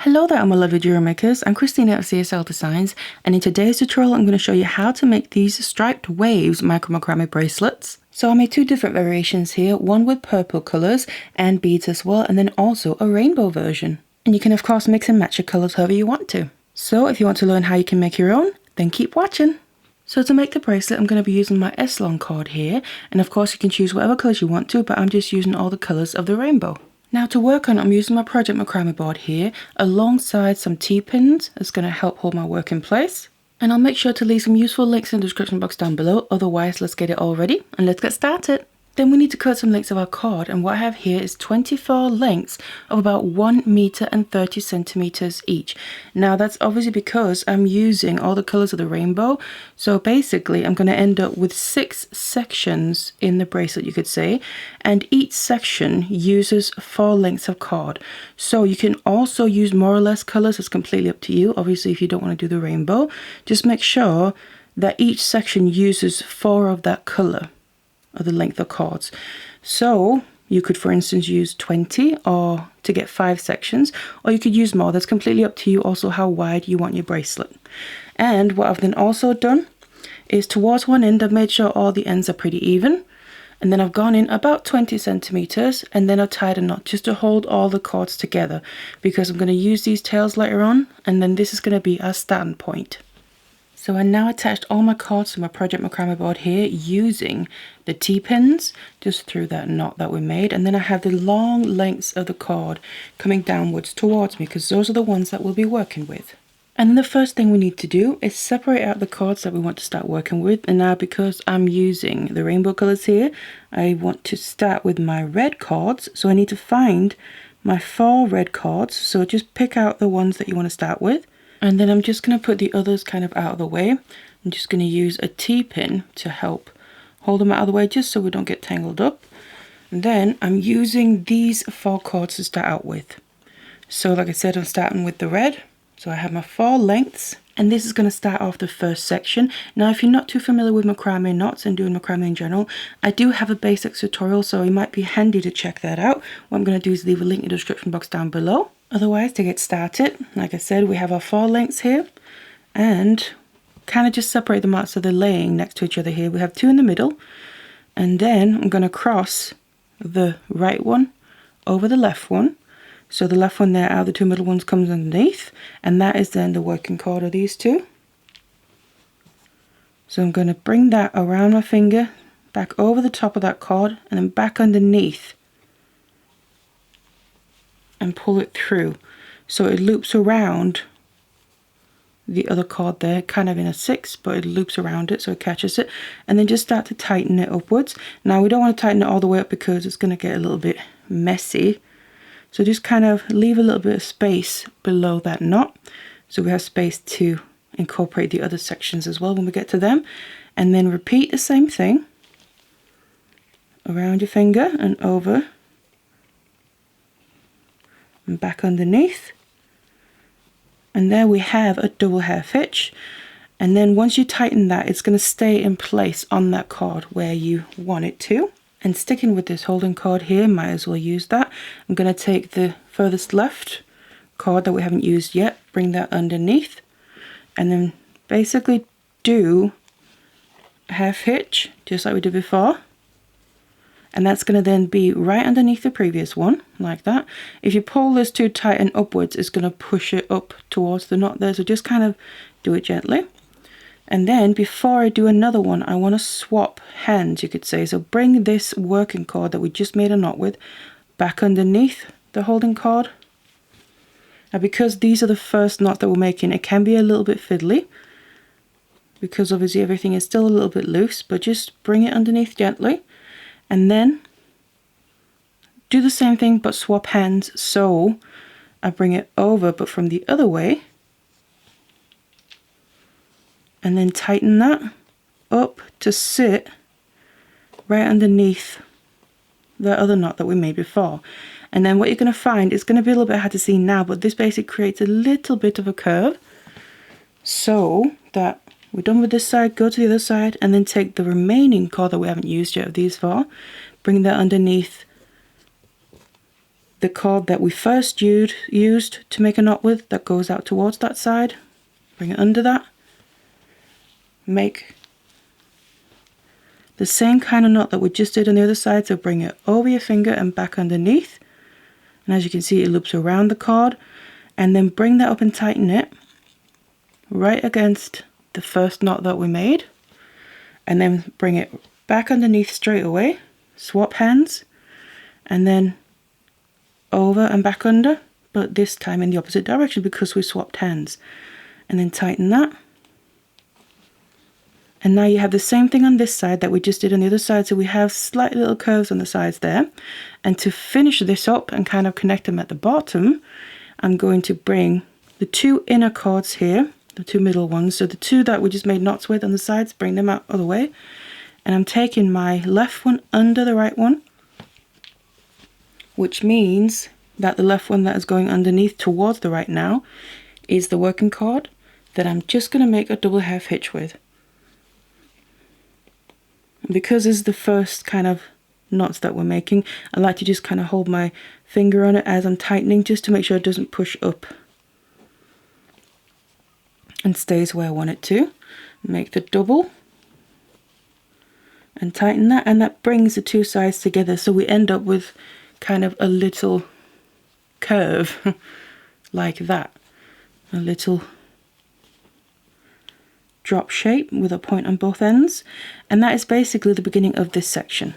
Hello there, my lovely jewelry makers. I'm Christina of CSLdesigns, and in today's tutorial I'm going to show you how to make these striped waves micro macrame bracelets. So I made two different variations here, one with purple colours and beads as well, and then also a rainbow version. And you can of course mix and match your colours however you want to. So if you want to learn how you can make your own, then keep watching. So to make the bracelet I'm going to be using my S-lon cord here, and of course you can choose whatever colours you want to, but I'm just using all the colours of the rainbow. Now to work on, I'm using my project macrame board here alongside some T-pins. It's going to help hold my work in place. And I'll make sure to leave some useful links in the description box down below. Otherwise, let's get it all ready and let's get started. Then we need to cut some lengths of our cord, and what I have here is 24 lengths of about 1 meter and 30 centimeters each. Now that's obviously because I'm using all the colors of the rainbow, so basically I'm going to end up with 6 sections in the bracelet, you could say, and each section uses 4 lengths of cord. So you can also use more or less colors, it's completely up to you. Obviously if you don't want to do the rainbow, just make sure that each section uses 4 of that color of the length of cords. So you could for instance use 20 or to get 5 sections, or you could use more. That's completely up to you, also how wide you want your bracelet. And what I've then also done is towards one end I've made sure all the ends are pretty even, and then I've gone in about 20 centimeters and then I've tied a knot just to hold all the cords together, because I'm going to use these tails later on, and then this is going to be our starting point. So I now attached all my cords to my project macrame board here using the T-pins just through that knot that we made, and then I have the long lengths of the cord coming downwards towards me because those are the ones that we'll be working with. And then the first thing we need to do is separate out the cords that we want to start working with. And now because I'm using the rainbow colors here, I want to start with my red cords, so I need to find my 4 red cords. So just pick out the ones that you want to start with. And then I'm just going to put the others kind of out of the way. I'm just going to use a T-pin to help hold them out of the way just so we don't get tangled up. And then I'm using these 4 cords to start out with. So like I said, I'm starting with the red. So I have my 4 lengths, and this is going to start off the first section. Now if you're not too familiar with macrame knots and doing macrame in general, I do have a basics tutorial, so it might be handy to check that out. What I'm going to do is leave a link in the description box down below. Otherwise, to get started, like I said, we have our 4 lengths here, and kind of just separate them out so they're laying next to each other here. We have 2 in the middle, and then I'm going to cross the right one over the left one. So the left one there out of the 2 middle ones comes underneath, and that is then the working cord of these 2. So I'm going to bring that around my finger, back over the top of that cord, and then back underneath, and pull it through so it loops around the other cord there, kind of in a 6, but it loops around it so it catches it, and then just start to tighten it upwards. Now we don't want to tighten it all the way up because it's going to get a little bit messy, so just kind of leave a little bit of space below that knot so we have space to incorporate the other sections as well when we get to them. And then repeat the same thing around your finger and over and back underneath, and there we have a double half hitch. And then once you tighten that, it's going to stay in place on that cord where you want it to. And sticking with this holding cord here, might as well use that. I'm going to take the furthest left cord that we haven't used yet, bring that underneath, and then basically do a half hitch just like we did before. And that's going to then be right underneath the previous one, like that. If you pull this too tight and upwards, it's going to push it up towards the knot there. So just kind of do it gently. And then before I do another one, I want to swap hands, you could say. So bring this working cord that we just made a knot with back underneath the holding cord. Now because these are the first knot that we're making, it can be a little bit fiddly because obviously everything is still a little bit loose, but just bring it underneath gently. And then do the same thing but swap hands, so I bring it over but from the other way, and then tighten that up to sit right underneath the other knot that we made before. And then what you're going to find, it's going to be a little bit hard to see now, but this basically creates a little bit of a curve so that we're done with this side, go to the other side, and then take the remaining cord that we haven't used yet of these 4, bring that underneath the cord that we first used to make a knot with that goes out towards that side. Bring it under that. Make the same kind of knot that we just did on the other side, so bring it over your finger and back underneath. And as you can see, it loops around the cord, and then bring that up and tighten it right against the first knot that we made, and then bring it back underneath straight away. Swap hands, and then over and back under, but this time in the opposite direction because we swapped hands. And then tighten that. And now you have the same thing on this side that we just did on the other side, so we have slight little curves on the sides there. And to finish this up and kind of connect them at the bottom, I'm going to bring the two inner cords here, the two middle ones, so the two that we just made knots with on the sides, bring them out of the way. And I'm taking my left one under the right one, which means that the left one that is going underneath towards the right now is the working cord that I'm just going to make a double half hitch with. Because this is the first kind of knots that we're making, I like to just kind of hold my finger on it as I'm tightening, just to make sure it doesn't push up and stays where I want it to. Make the double and tighten that, and that brings the two sides together, so we end up with kind of a little curve like that, a little drop shape with a point on both ends. And that is basically the beginning of this section,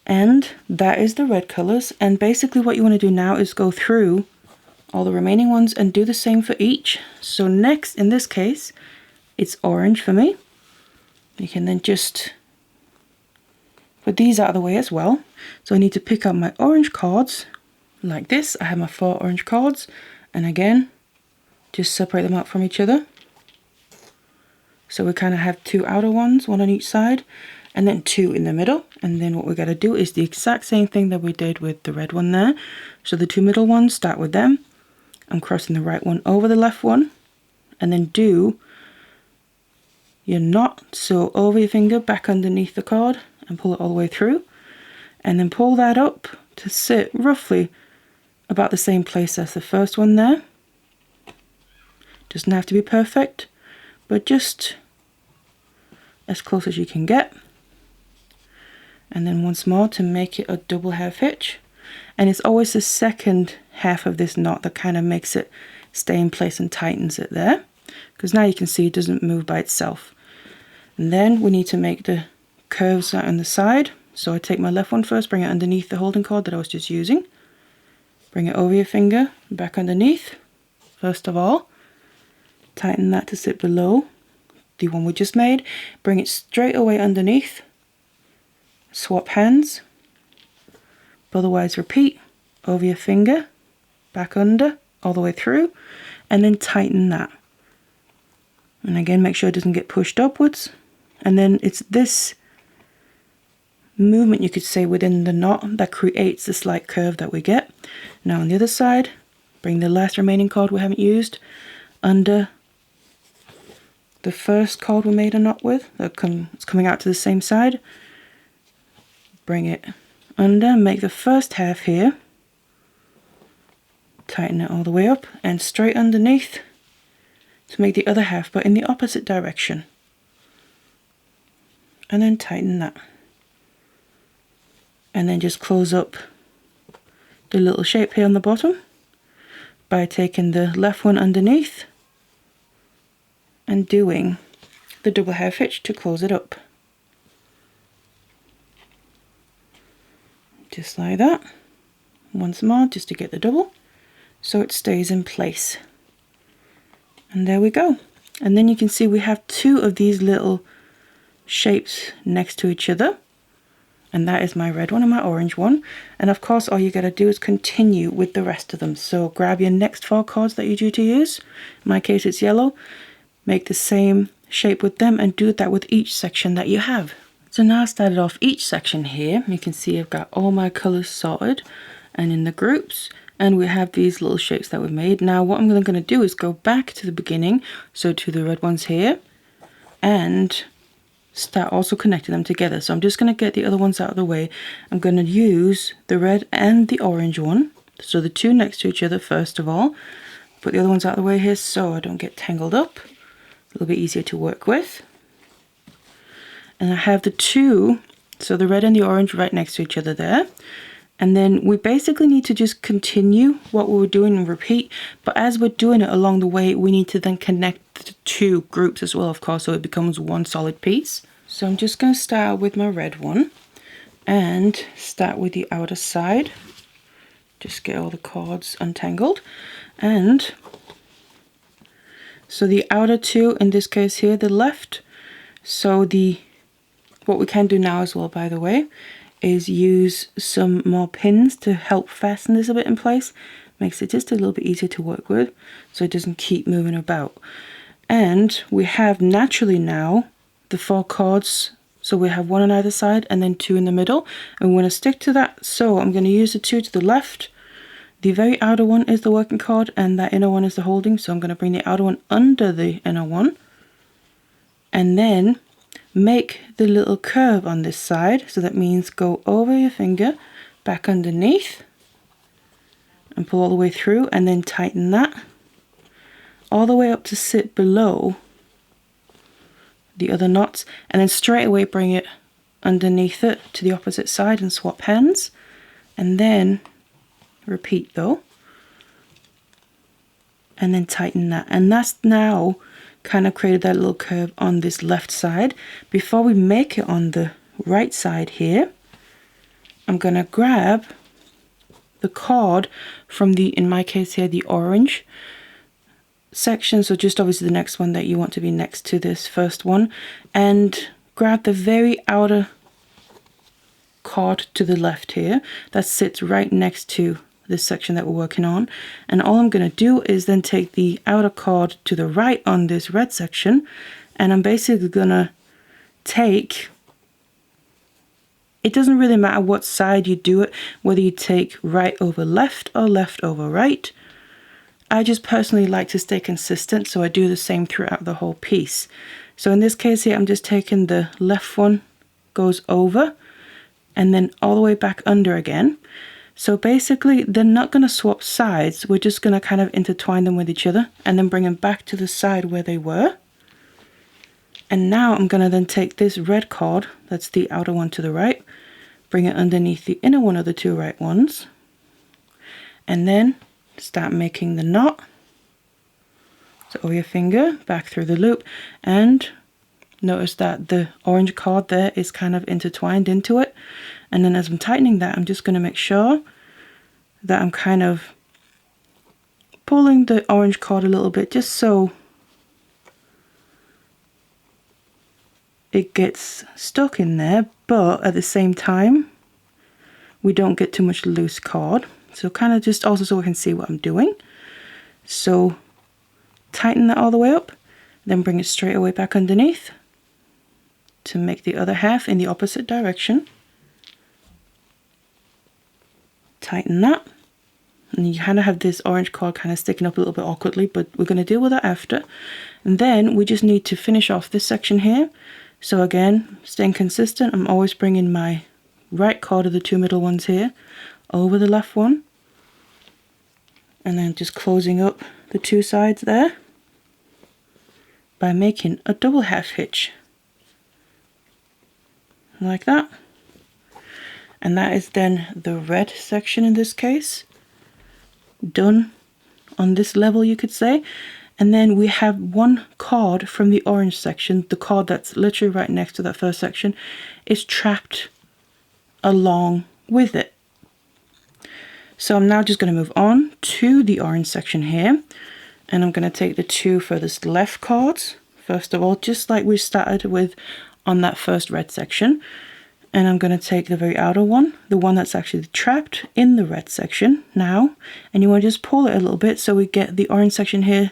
and that is the red colors. And basically what you want to do now is go through all the remaining ones and do the same for each. So next, in this case, it's orange for me. You can then just put these out of the way as well. So I need to pick up my orange cords like this. I have my 4 orange cords, and again just separate them out from each other. So we kind of have 2 outer ones, 1 on each side, and then 2 in the middle. And then what we got to do is the exact same thing that we did with the red one there. So the 2 middle ones, start with them. I'm crossing the right one over the left one, and then do your knot. So over your finger, back underneath the cord, and pull it all the way through, and then pull that up to sit roughly about the same place as the first one there. Doesn't have to be perfect, but just as close as you can get. And then once more to make it a double half hitch. And it's always the second half of this knot that kind of makes it stay in place and tightens it there, because now you can see it doesn't move by itself. And then we need to make the curves out on the side. So I take my left one first, bring it underneath the holding cord that I was just using, bring it over your finger, back underneath. First of all, tighten that to sit below the one we just made, bring it straight away underneath, swap hands, otherwise repeat, over your finger, back under, all the way through, and then tighten that. And again, make sure it doesn't get pushed upwards. And then it's this movement, you could say, within the knot that creates the slight curve that we get. Now on the other side, bring the last remaining cord we haven't used under the first cord we made a knot with. It's coming out to the same side. Bring it under, make the first half here, tighten it all the way up and straight underneath to make the other half, but in the opposite direction, and then tighten that, and then just close up the little shape here on the bottom by taking the left one underneath and doing the double half hitch to close it up, just like that. Once more, just to get the double so it stays in place. And there we go. And then you can see we have 2 of these little shapes next to each other, and that is my red one and my orange one. And of course all you gotta do is continue with the rest of them. So grab your next 4 cords that you're due to use, in my case it's yellow, make the same shape with them and do that with each section that you have. So now I started off each section here. You can see I've got all my colors sorted and in the groups, and we have these little shapes that we've made. Now what I'm going to do is go back to the beginning, so to the red ones here, and start also connecting them together. So I'm just going to get the other ones out of the way. I'm going to use the red and the orange one So the two next to each other first of all. Put the other ones out of the way here so I don't get tangled up. A little bit easier to work with. And I have the two, so the red and the orange right next to each other there. And then we basically need to just continue what we were doing and repeat. But as we're doing it along the way, we need to then connect the two groups as well, of course, so it becomes one solid piece. So I'm just going to start with my red one and start with the outer side. Just get all the cords untangled. And so the outer two, in this case here, the left. So what we can do now as well, by the way, is use some more pins to help fasten this a bit in place. Makes it just a little bit easier to work with so it doesn't keep moving about. And we have naturally now the 4 cords, so we have one on either side and then 2 in the middle, and we're going to stick to that. So I'm going to use the 2 to the left. The very outer one is the working cord and that inner one is the holding, so I'm going to bring the outer one under the inner one and then make the little curve on this side. So that means go over your finger, back underneath and pull all the way through, and then tighten that all the way up to sit below the other knots, and then straight away bring it underneath it to the opposite side and swap hands, and then repeat though, and then tighten that. And that's now kind of created that little curve on this left side. Before we make it on the right side here, I'm going to grab the cord from the, in my case here, the orange section, so just obviously the next one that you want to be next to this first one, and grab the very outer cord to the left here that sits right next to this section that we're working on. And all I'm going to do is then take the outer cord to the right on this red section, and I'm basically going to take, it doesn't really matter what side you do it, whether you take right over left or left over right. I just personally like to stay consistent, so I do the same throughout the whole piece. So in this case here, I'm just taking the left one, goes over, and then all the way back under again. So basically, they're not going to swap sides. We're just going to kind of intertwine them with each other and then bring them back to the side where they were. And now I'm going to then take this red cord, that's the outer one to the right, bring it underneath the inner one of the 2 right ones, and then start making the knot. So over your finger, back through the loop, and notice that the orange cord there is kind of intertwined into it. And then as I'm tightening that, I'm just going to make sure that I'm kind of pulling the orange cord a little bit, just so it gets stuck in there, but at the same time we don't get too much loose cord. So kind of just also so we can see what I'm doing. So tighten that all the way up, then bring it straight away back underneath to make the other half in the opposite direction. Tighten that, and you kind of have this orange cord kind of sticking up a little bit awkwardly, but we're going to deal with that after. And then we just need to finish off this section here. So again, staying consistent, I'm always bringing my right cord of the 2 middle ones here over the left one, and then just closing up the 2 sides there by making a double half hitch like that. And that is then the red section in this case done on this level, you could say. And then we have one cord from the orange section, the cord that's literally right next to that first section, is trapped along with it. So I'm now just going to move on to the orange section here, and I'm going to take the 2 furthest left cords first of all, just like we started with on that first red section. And I'm going to take the very outer one, the one that's actually trapped in the red section now, and you want to just pull it a little bit so we get the orange section here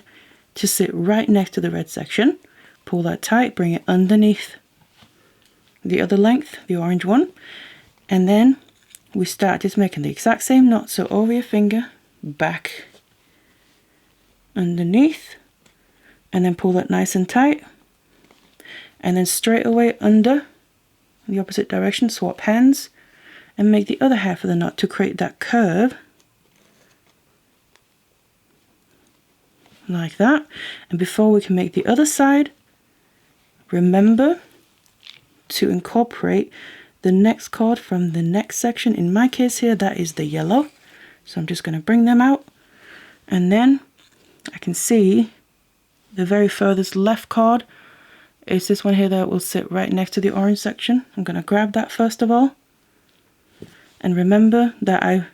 to sit right next to the red section. Pull that tight, bring it underneath the other length, the orange one, and then we start just making the exact same knot. So over your finger, back underneath, and then pull that nice and tight, and then straight away under the opposite direction, swap hands and make the other half of the knot to create that curve like that. And before we can make the other side, remember to incorporate the next cord from the next section. In my case here, that is the yellow. So I'm just going to bring them out, and then I can see the very furthest left cord is this one here that will sit right next to the orange section. I'm going to grab that first of all, and remember that I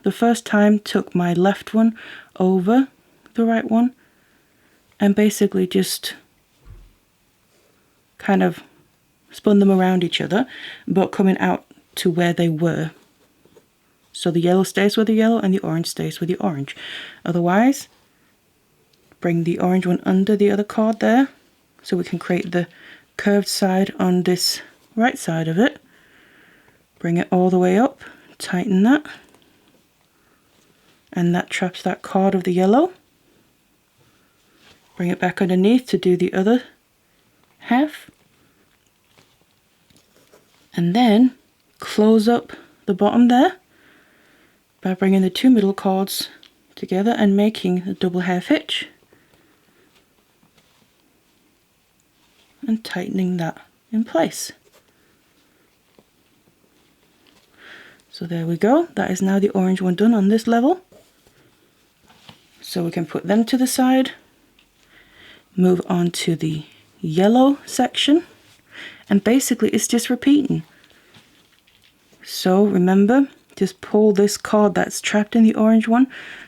the first time took my left one over the right one and basically just kind of spun them around each other, but coming out to where they were. So the yellow stays with the yellow and the orange stays with the orange. Otherwise, bring the orange one under the other cord there so we can create the curved side on this right side of it. Bring it all the way up, tighten that, and that traps that cord of the yellow. Bring it back underneath to do the other half, and then close up the bottom there by bringing the two middle cords together and making a double half hitch and tightening that in place. So there we go, that is now the orange one done on this level. So we can put them to the side, move on to the yellow section, and basically it's just repeating. So remember, just pull this cord that's trapped in the orange one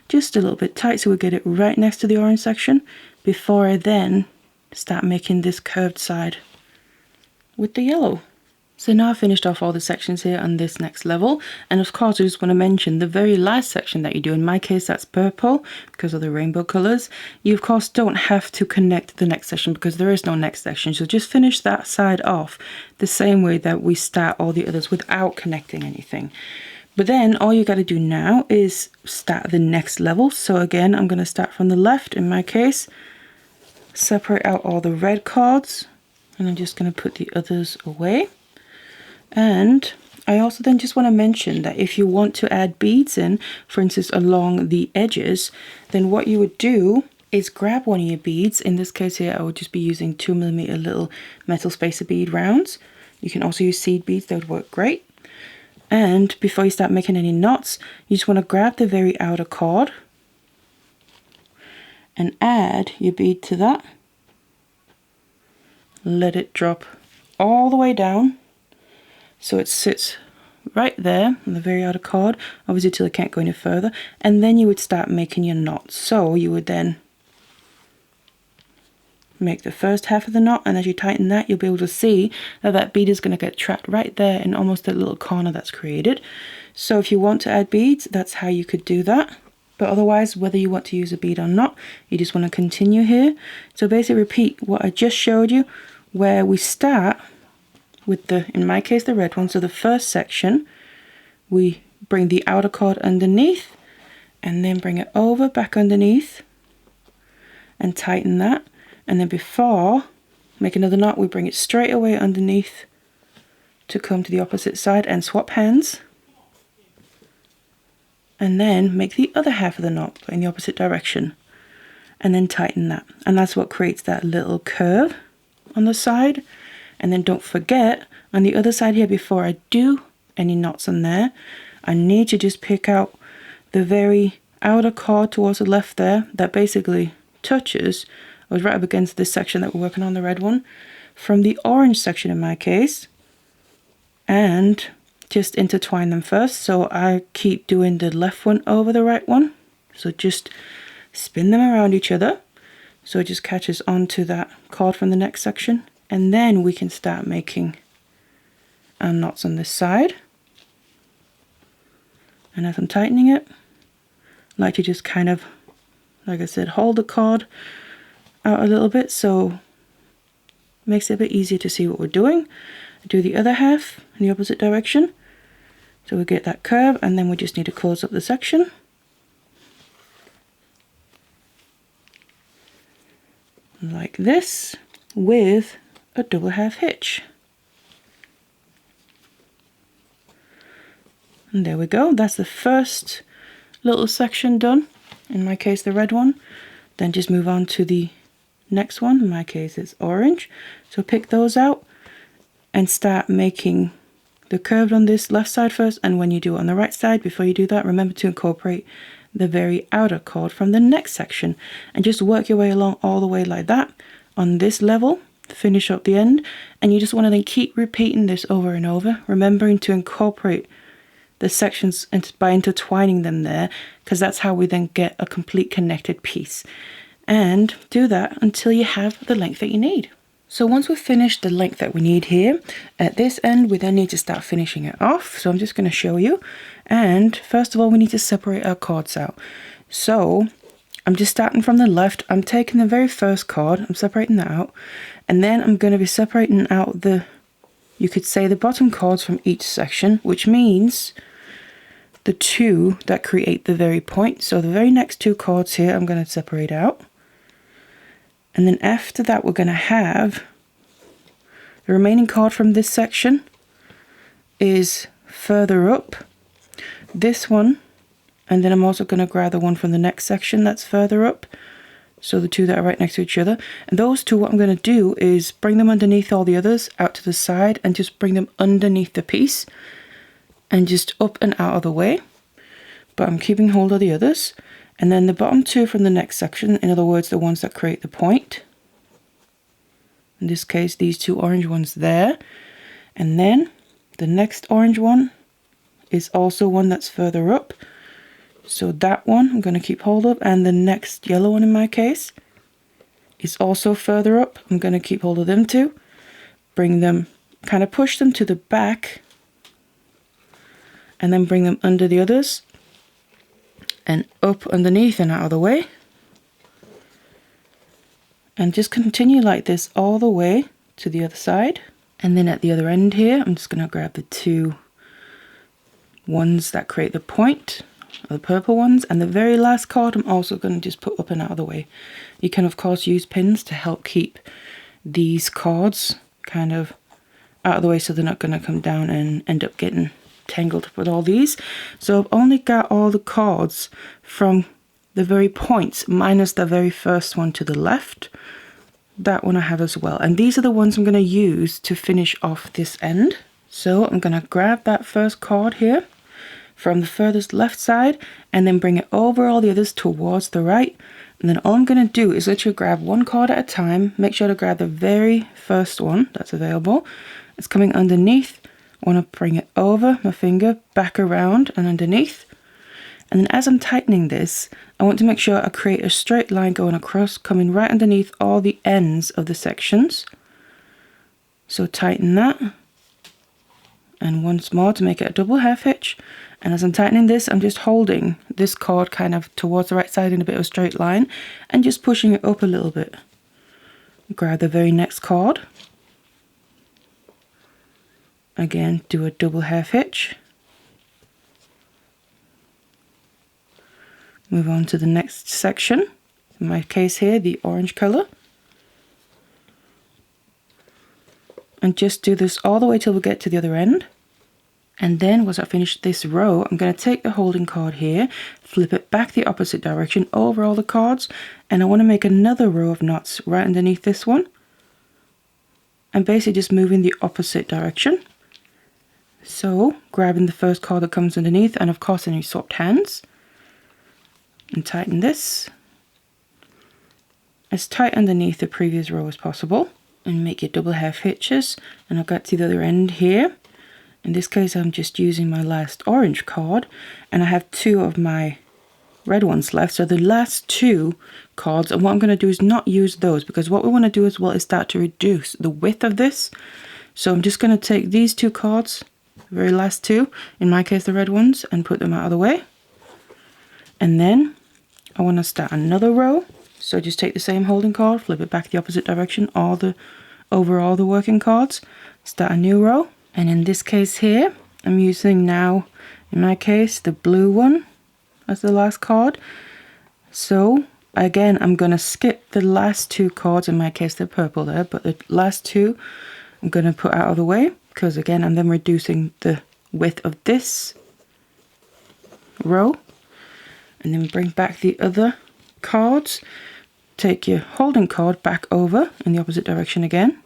just a little bit tight so we get it right next to the orange section before I then start making this curved side with the yellow. So now I've finished off all the sections here on this next level, and of course I just want to mention the very last section that you do. In my case that's purple because of the rainbow colours. You of course don't have to connect the next section because there is no next section, so just finish that side off the same way that we start all the others without connecting anything. But then all you got to do now is start the next level. So again, I'm going to start from the left in my case, separate out all the red cords, and I'm just going to put the others away. And I also then just want to mention that if you want to add beads in, for instance along the edges, then what you would do is grab one of your beads. In this case here I would just be using 2mm little metal spacer bead rounds. You can also use seed beads, they would work great. And before you start making any knots, you just want to grab the very outer cord and add your bead to that. Let it drop all the way down so it sits right there on the very outer cord, obviously till it can't go any further, and then you would start making your knots. So you would then make the first half of the knot, and as you tighten that you'll be able to see that that bead is going to get trapped right there in almost a little corner that's created. So if you want to add beads, that's how you could do that. But otherwise, whether you want to use a bead or not, you just want to continue here. So basically repeat what I just showed you, where we start with the, in my case, the red one. So the first section, we bring the outer cord underneath and then bring it over back underneath and tighten that. And then before make another knot, we bring it straight away underneath to come to the opposite side and swap hands. And then make the other half of the knot in the opposite direction and then tighten that. And that's what creates that little curve on the side. And then don't forget, on the other side here, before I do any knots on there, I need to just pick out the very outer cord towards the left there that basically touches, I was right up against this section that we're working on, the red one, from the orange section in my case, and just intertwine them first. So I keep doing the left one over the right one, so just spin them around each other so it just catches onto that cord from the next section. And then we can start making our knots on this side. And as I'm tightening it, I like to just kind of, like I said, hold the cord out a little bit so it makes it a bit easier to see what we're doing. Do the other half in the opposite direction so we get that curve, and then we just need to close up the section. Like this, with a double half hitch. And there we go, that's the first little section done, in my case the red one. Then just move on to the next one. In my case it's orange. So pick those out and start making the curve on this left side first, and when you do it on the right side, before you do that, remember to incorporate the very outer chord from the next section, and just work your way along all the way like that on this level. Finish up the end, and you just want to then keep repeating this over and over, remembering to incorporate the sections by intertwining them there, because that's how we then get a complete connected piece. And do that until you have the length that you need. So once we've finished the length that we need here, at this end we then need to start finishing it off. So I'm just going to show you. And first of all, we need to separate our chords out. So I'm just starting from the left. I'm taking the very first chord, I'm separating that out, and then I'm going to be separating out the, you could say, the bottom chords from each section, which means the two that create the very point. So the very next two chords here I'm going to separate out. And then after that, we're going to have the remaining chord from this section is further up. This one, and then I'm also going to grab the one from the next section that's further up. So the two that are right next to each other. And those two, what I'm going to do is bring them underneath all the others, out to the side, and just bring them underneath the piece. And just up and out of the way. But I'm keeping hold of the others. And then the bottom two from the next section, in other words, the ones that create the point. In this case, these two orange ones there. And then the next orange one is also one that's further up. So that one I'm going to keep hold of. And the next yellow one in my case is also further up. I'm going to keep hold of them too. Bring them, kind of push them to the back. And then bring them under the others. And up underneath and out of the way. And just continue like this all the way to the other side. And then at the other end here, I'm just going to grab the two ones that create the point, the purple ones, and the very last chord I'm also going to just put up and out of the way. You can of course use pins to help keep these chords kind of out of the way so they're not going to come down and end up getting tangled up with all these. So I've only got all the chords from the very points minus the very first one to the left. That one I have as well, and these are the ones I'm going to use to finish off this end. So I'm going to grab that first chord here from the furthest left side and then bring it over all the others towards the right, and then all I'm going to do is literally grab one chord at a time. Make sure to grab the very first one that's available. It's coming underneath. I want to bring it over my finger, back around and underneath. And then as I'm tightening this, I want to make sure I create a straight line going across, coming right underneath all the ends of the sections. So tighten that. And once more to make it a double half hitch. And as I'm tightening this, I'm just holding this chord kind of towards the right side in a bit of a straight line and just pushing it up a little bit. Grab the very next chord. Again, do a double half hitch. Move on to the next section. In my case here, the orange color. And just do this all the way till we get to the other end. And then once I finish this row, I'm going to take the holding chord here, flip it back the opposite direction over all the chords, and I want to make another row of knots right underneath this one. And basically just moving the opposite direction. So grabbing the first chord that comes underneath, and of course then you swapped hands. And tighten this as tight underneath the previous row as possible. And make your double half hitches. And I'll get to the other end here. In this case I'm just using my last orange chord, and I have two of my red ones left. So the last two chords, and what I'm going to do is not use those, because what we want to do as well is start to reduce the width of this. So I'm just going to take these two chords, the very last two, in my case the red ones, and put them out of the way. And then I want to start another row. So just take the same holding chord, flip it back the opposite direction, over all the working chords, start a new row. And in this case here, I'm using now, in my case, the blue one as the last chord. So again, I'm going to skip the last two chords, in my case they're purple there, but the last two I'm going to put out of the way, because again I'm then reducing the width of this row. And then bring back the other chords, take your holding cord back over in the opposite direction again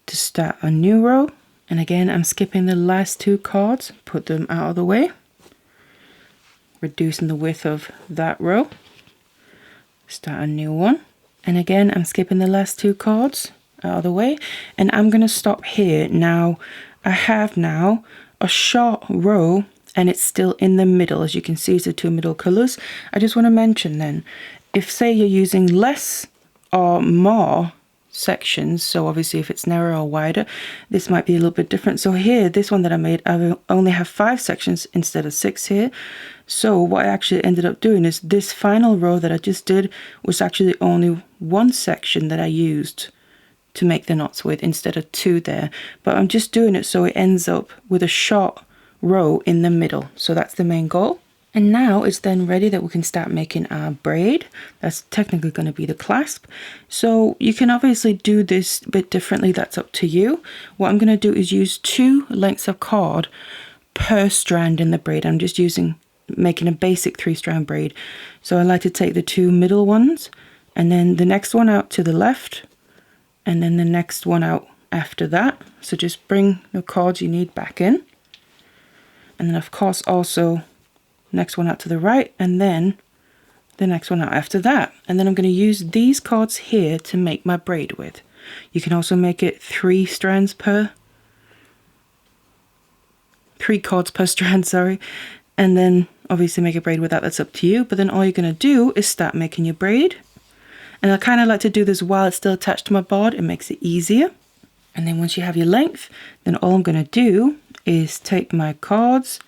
to start a new row. And again, I'm skipping the last 2 cords, put them out of the way, reducing the width of that row, start a new one. And again, I'm skipping the last 2 cords out of the way, and I'm going to stop here. Now, I have now a short row, and it's still in the middle. As you can see, it's the 2 middle colors. I just want to mention then, if say you're using less or more sections, so obviously if it's narrower or wider, this might be a little bit different. So here, this one that I made, I only have 5 sections instead of 6 here. So what I actually ended up doing is this final row that I just did was actually only 1 section that I used to make the knots with instead of 2 there. But I'm just doing it so it ends up with a short row in the middle. So that's the main goal. And now it's then ready that we can start making our braid. That's technically going to be the clasp. So you can obviously do this a bit differently. That's up to you. What I'm going to do is use 2 lengths of cord per strand in the braid. I'm just making a basic 3-strand braid. So I like to take the 2 middle ones and then the next one out to the left and then the next one out after that. So just bring the cords you need back in. And then of course also next one out to the right and then the next one out after that. And then I'm going to use these cords here to make my braid with. You can also make it 3 cords per strand, sorry. And then obviously make a braid with that, that's up to you. But then all you're going to do is start making your braid. And I kind of like to do this while it's still attached to my board. It makes it easier. And then once you have your length, then all I'm going to do is take my cords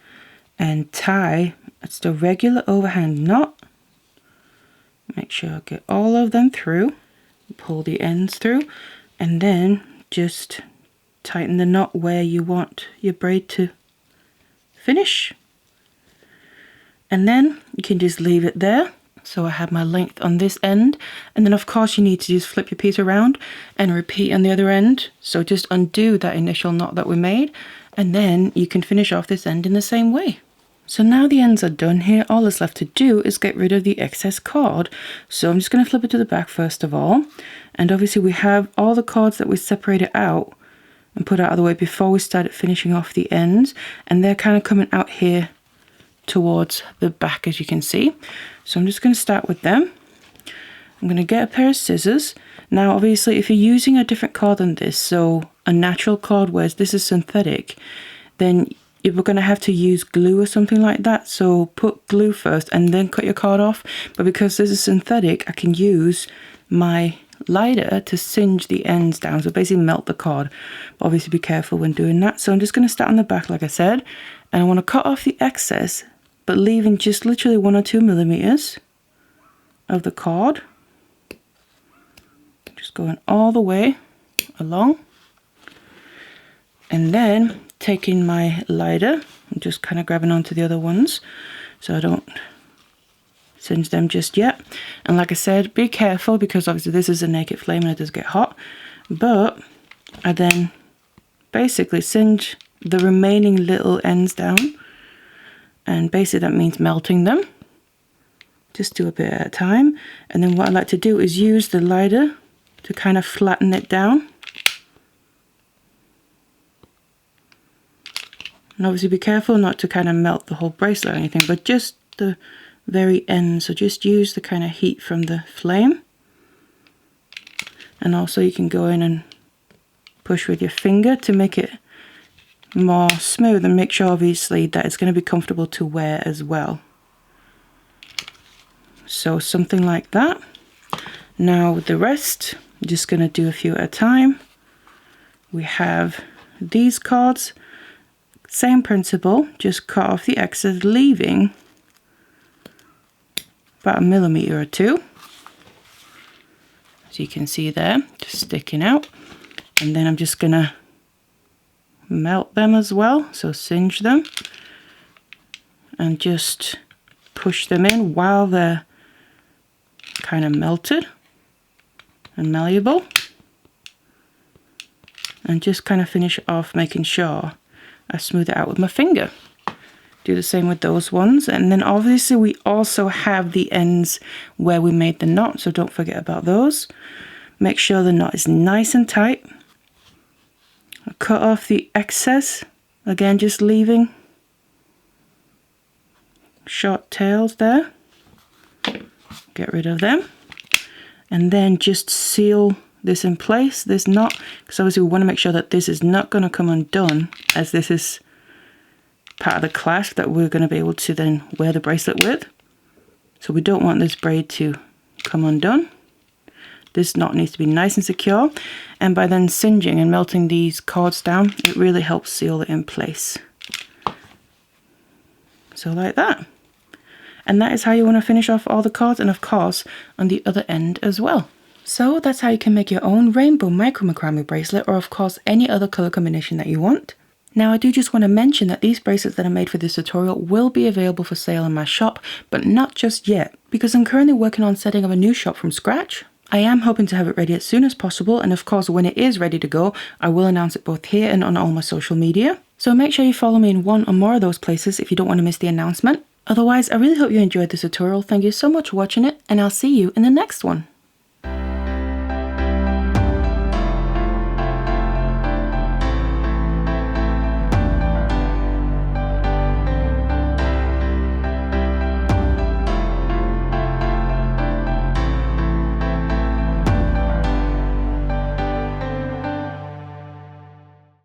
and tie just a regular overhand knot. Make sure I get all of them through, pull the ends through, and then just tighten the knot where you want your braid to finish. And then you can just leave it there. So I have my length on this end, and then of course you need to just flip your piece around and repeat on the other end. So just undo that initial knot that we made, and then you can finish off this end in the same way. So now the ends are done here, all that's left to do is get rid of the excess cord. So I'm just going to flip it to the back first of all. And obviously we have all the cords that we separated out and put out of the way before we started finishing off the ends. And they're kind of coming out here towards the back, as you can see. So I'm just going to start with them. I'm going to get a pair of scissors. Now obviously if you're using a different cord than this, so a natural cord whereas this is synthetic, then you're going to have to use glue or something like that. So put glue first and then cut your cord off. But because this is synthetic, I can use my lighter to singe the ends down, so basically melt the cord. But obviously be careful when doing that. So I'm just going to start on the back like I said, and I want to cut off the excess but leaving just literally 1 or 2 millimeters of the cord, just going all the way along, and then taking my lighter and just kind of grabbing onto the other ones so I don't singe them just yet. And like I said, be careful because obviously this is a naked flame and it does get hot, but I then basically singe the remaining little ends down, and basically that means melting them. Just do a bit at a time, and then what I like to do is use the lighter to kind of flatten it down. And obviously be careful not to kind of melt the whole bracelet or anything, but just the very end. So just use the kind of heat from the flame. And also you can go in and push with your finger to make it more smooth, and make sure obviously that it's going to be comfortable to wear as well. So something like that. Now with the rest, I'm just going to do a few at a time. We have these cords, same principle, just cut off the excess, leaving about 1 millimeter or 2. As you can see there, just sticking out. And then I'm just going to melt them as well, so singe them and just push them in while they're kind of melted and malleable, and just kind of finish off making sure I smooth it out with my finger. Do the same with those ones. And then obviously we also have the ends where we made the knot, so don't forget about those. Make sure the knot is nice and tight. Cut off the excess, again just leaving short tails there. Get rid of them. And then just seal this in place, this knot, because obviously we want to make sure that this is not going to come undone, as this is part of the clasp that we're going to be able to then wear the bracelet with. So we don't want this braid to come undone. This knot needs to be nice and secure, and by then singeing and melting these cords down, it really helps seal it in place. So like that. And that is how you want to finish off all the cords, and of course on the other end as well. So that's how you can make your own rainbow micro macrame bracelet, or of course any other color combination that you want. Now I do just want to mention that these bracelets that I made for this tutorial will be available for sale in my shop, but not just yet, because I'm currently working on setting up a new shop from scratch. I am hoping to have it ready as soon as possible, and of course when it is ready to go, I will announce it both here and on all my social media. So make sure you follow me in one or more of those places if you don't want to miss the announcement. Otherwise, I really hope you enjoyed this tutorial. Thank you so much for watching it, and I'll see you in the next one.